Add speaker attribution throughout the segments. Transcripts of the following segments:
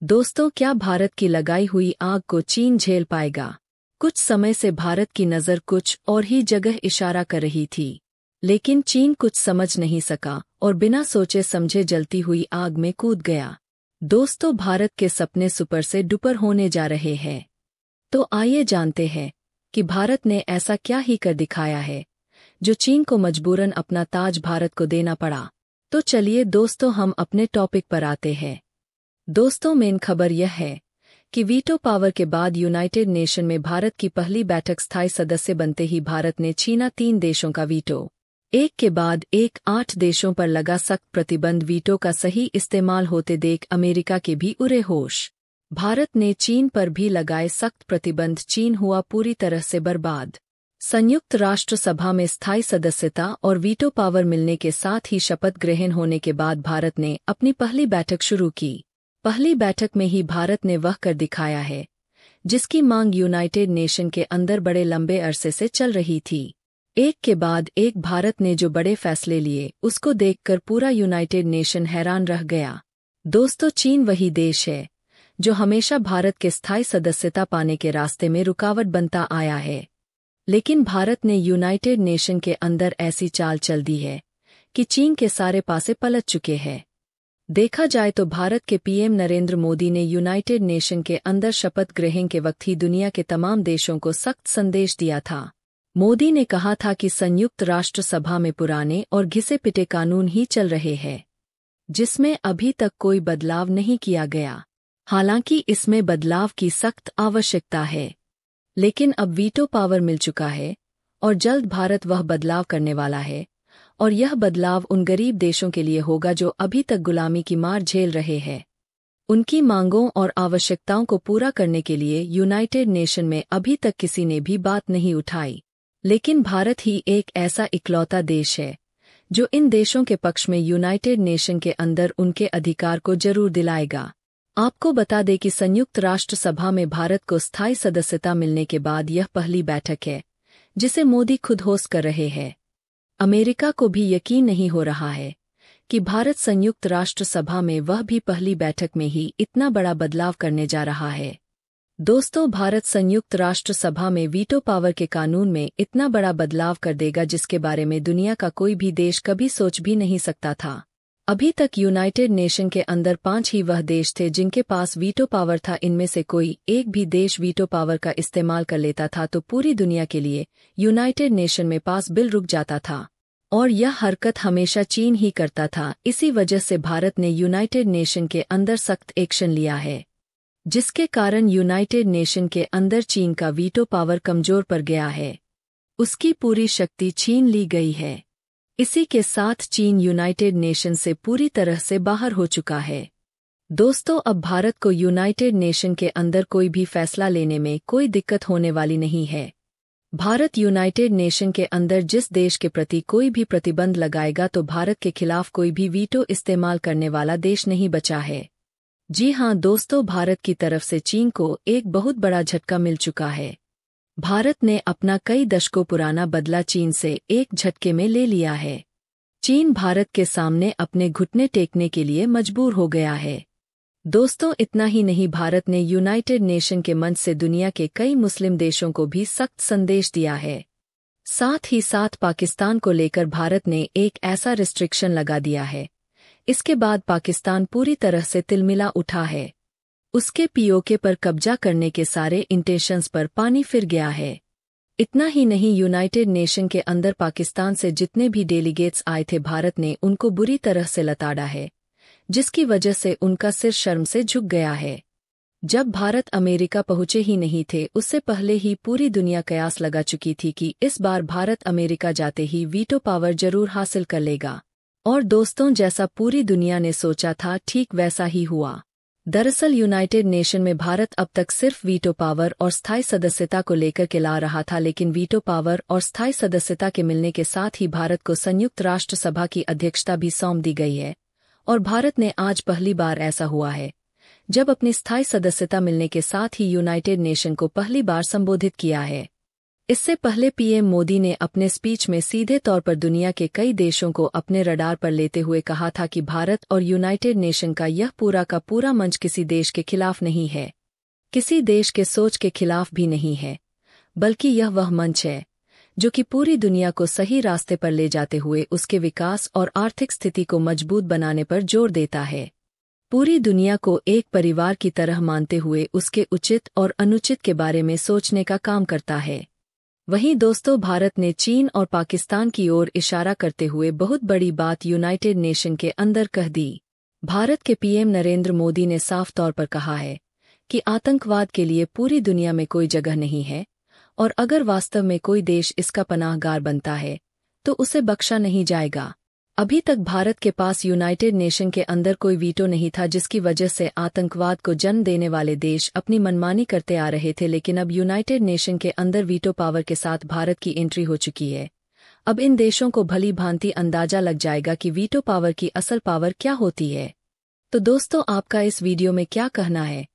Speaker 1: दोस्तों, क्या भारत की लगाई हुई आग को चीन झेल पाएगा? कुछ समय से भारत की नज़र कुछ और ही जगह इशारा कर रही थी, लेकिन चीन कुछ समझ नहीं सका और बिना सोचे समझे जलती हुई आग में कूद गया। दोस्तों, भारत के सपने सुपर से डुपर होने जा रहे हैं। तो आइए जानते हैं कि भारत ने ऐसा क्या ही कर दिखाया है जो चीन को मजबूरन अपना ताज भारत को देना पड़ा। तो चलिए दोस्तों, हम अपने टॉपिक पर आते हैं। दोस्तों, मेन खबर यह है कि वीटो पावर के बाद यूनाइटेड नेशन में भारत की पहली बैठक स्थायी सदस्य बनते ही भारत ने छीना 3 देशों का वीटो। एक के बाद एक 8 देशों पर लगा सख्त प्रतिबंध। वीटो का सही इस्तेमाल होते देख अमेरिका के भी उड़े होश। भारत ने चीन पर भी लगाए सख्त प्रतिबंध। चीन हुआ पूरी तरह से बर्बाद। संयुक्त राष्ट्र सभा में स्थायी सदस्यता और वीटो पावर मिलने के साथ ही शपथ ग्रहण होने के बाद भारत ने अपनी पहली बैठक शुरू की। पहली बैठक में ही भारत ने वह कर दिखाया है जिसकी मांग यूनाइटेड नेशन के अंदर बड़े लंबे अरसे से चल रही थी। एक के बाद एक भारत ने जो बड़े फैसले लिए उसको देखकर पूरा यूनाइटेड नेशन हैरान रह गया। दोस्तों, चीन वही देश है जो हमेशा भारत के स्थायी सदस्यता पाने के रास्ते में रुकावट बनता आया है, लेकिन भारत ने यूनाइटेड नेशन के अंदर ऐसी चाल चल दी है कि चीन के सारे पासे पलट चुके हैं। देखा जाए तो भारत के पीएम नरेंद्र मोदी ने यूनाइटेड नेशन के अंदर शपथ ग्रहण के वक्त ही दुनिया के तमाम देशों को सख्त संदेश दिया था। मोदी ने कहा था कि संयुक्त राष्ट्र सभा में पुराने और घिसे पिटे कानून ही चल रहे हैं, जिसमें अभी तक कोई बदलाव नहीं किया गया। हालांकि इसमें बदलाव की सख्त आवश्यकता है, लेकिन अब वीटो पावर मिल चुका है और जल्द भारत वह बदलाव करने वाला है। और यह बदलाव उन गरीब देशों के लिए होगा जो अभी तक गुलामी की मार झेल रहे हैं। उनकी मांगों और आवश्यकताओं को पूरा करने के लिए यूनाइटेड नेशन में अभी तक किसी ने भी बात नहीं उठाई, लेकिन भारत ही एक ऐसा इकलौता देश है जो इन देशों के पक्ष में यूनाइटेड नेशन के अंदर उनके अधिकार को जरूर दिलाएगा। आपको बता दें कि संयुक्त राष्ट्र सभा में भारत को स्थायी सदस्यता मिलने के बाद यह पहली बैठक है जिसे मोदी खुद होस्ट कर रहे हैं। अमेरिका को भी यकीन नहीं हो रहा है कि भारत संयुक्त राष्ट्र सभा में वह भी पहली बैठक में ही इतना बड़ा बदलाव करने जा रहा है। दोस्तों, भारत संयुक्त राष्ट्र सभा में वीटो पावर के कानून में इतना बड़ा बदलाव कर देगा जिसके बारे में दुनिया का कोई भी देश कभी सोच भी नहीं सकता था। अभी तक यूनाइटेड नेशन के अंदर 5 ही वह देश थे जिनके पास वीटो पावर था। इनमें से कोई एक भी देश वीटो पावर का इस्तेमाल कर लेता था तो पूरी दुनिया के लिए यूनाइटेड नेशन में पास बिल रुक जाता था, और यह हरकत हमेशा चीन ही करता था। इसी वजह से भारत ने यूनाइटेड नेशन के अंदर सख्त एक्शन लिया है, जिसके कारण यूनाइटेड नेशन के अंदर चीन का वीटो पावर कमजोर पड़ गया है। उसकी पूरी शक्ति छीन ली गई है। इसी के साथ चीन यूनाइटेड नेशन से पूरी तरह से बाहर हो चुका है। दोस्तों, अब भारत को यूनाइटेड नेशन के अंदर कोई भी फैसला लेने में कोई दिक्कत होने वाली नहीं है। भारत यूनाइटेड नेशन के अंदर जिस देश के प्रति कोई भी प्रतिबंध लगाएगा तो भारत के खिलाफ कोई भी वीटो इस्तेमाल करने वाला देश नहीं बचा है। जी हां दोस्तों, भारत की तरफ से चीन को एक बहुत बड़ा झटका मिल चुका है। भारत ने अपना कई दशकों पुराना बदला चीन से एक झटके में ले लिया है। चीन भारत के सामने अपने घुटने टेकने के लिए मजबूर हो गया है। दोस्तों, इतना ही नहीं, भारत ने यूनाइटेड नेशन के मंच से दुनिया के कई मुस्लिम देशों को भी सख्त संदेश दिया है। साथ ही साथ पाकिस्तान को लेकर भारत ने एक ऐसा रिस्ट्रिक्शन लगा दिया है। इसके बाद पाकिस्तान पूरी तरह से तिलमिला उठा है। उसके पीओके पर कब्जा करने के सारे इंटेंशंस पर पानी फिर गया है। इतना ही नहीं, यूनाइटेड नेशन के अंदर पाकिस्तान से जितने भी डेलीगेट्स आए थे भारत ने उनको बुरी तरह से लताड़ा है, जिसकी वजह से उनका सिर शर्म से झुक गया है। जब भारत अमेरिका पहुंचे ही नहीं थे, उससे पहले ही पूरी दुनिया कयास लगा चुकी थी कि इस बार भारत अमेरिका जाते ही वीटो पावर जरूर हासिल कर लेगा। और दोस्तों, जैसा पूरी दुनिया ने सोचा था ठीक वैसा ही हुआ। दरअसल यूनाइटेड नेशन में भारत अब तक सिर्फ वीटो पावर और स्थायी सदस्यता को लेकर के ला रहा था, लेकिन वीटो पावर और स्थायी सदस्यता के मिलने के साथ ही भारत को संयुक्त राष्ट्र सभा की अध्यक्षता भी सौंप दी गई है। और भारत ने आज पहली बार ऐसा हुआ है जब अपनी स्थायी सदस्यता मिलने के साथ ही यूनाइटेड नेशन को पहली बार संबोधित किया है। इससे पहले पीएम मोदी ने अपने स्पीच में सीधे तौर पर दुनिया के कई देशों को अपने रडार पर लेते हुए कहा था कि भारत और यूनाइटेड नेशन का यह पूरा का पूरा मंच किसी देश के खिलाफ नहीं है, किसी देश के सोच के खिलाफ भी नहीं है, बल्कि यह वह मंच है जो कि पूरी दुनिया को सही रास्ते पर ले जाते हुए उसके विकास और आर्थिक स्थिति को मजबूत बनाने पर जोर देता है। पूरी दुनिया को एक परिवार की तरह मानते हुए उसके उचित और अनुचित के बारे में सोचने का काम करता है। वहीं दोस्तों, भारत ने चीन और पाकिस्तान की ओर इशारा करते हुए बहुत बड़ी बात यूनाइटेड नेशन के अंदर कह दी। भारत के पीएम नरेंद्र मोदी ने साफ तौर पर कहा है कि आतंकवाद के लिए पूरी दुनिया में कोई जगह नहीं है, और अगर वास्तव में कोई देश इसका पनाहगार बनता है तो उसे बख्शा नहीं जाएगा। अभी तक भारत के पास यूनाइटेड नेशन के अंदर कोई वीटो नहीं था, जिसकी वजह से आतंकवाद को जन्म देने वाले देश अपनी मनमानी करते आ रहे थे, लेकिन अब यूनाइटेड नेशन के अंदर वीटो पावर के साथ भारत की एंट्री हो चुकी है। अब इन देशों को भली भांति अंदाजा लग जाएगा कि वीटो पावर की असल पावर क्या होती है। तो दोस्तों, आपका इस वीडियो में क्या कहना है,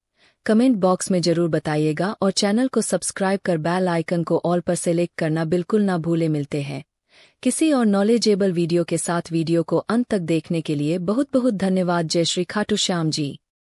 Speaker 1: कमेंट बॉक्स में जरूर बताइएगा, और चैनल को सब्सक्राइब कर बेल आइकन को ऑल पर सेलेक्ट करना बिल्कुल ना भूले। मिलते हैं किसी और नॉलेजेबल वीडियो के साथ। वीडियो को अंत तक देखने के लिए बहुत बहुत धन्यवाद। जय श्री खाटू श्याम जी।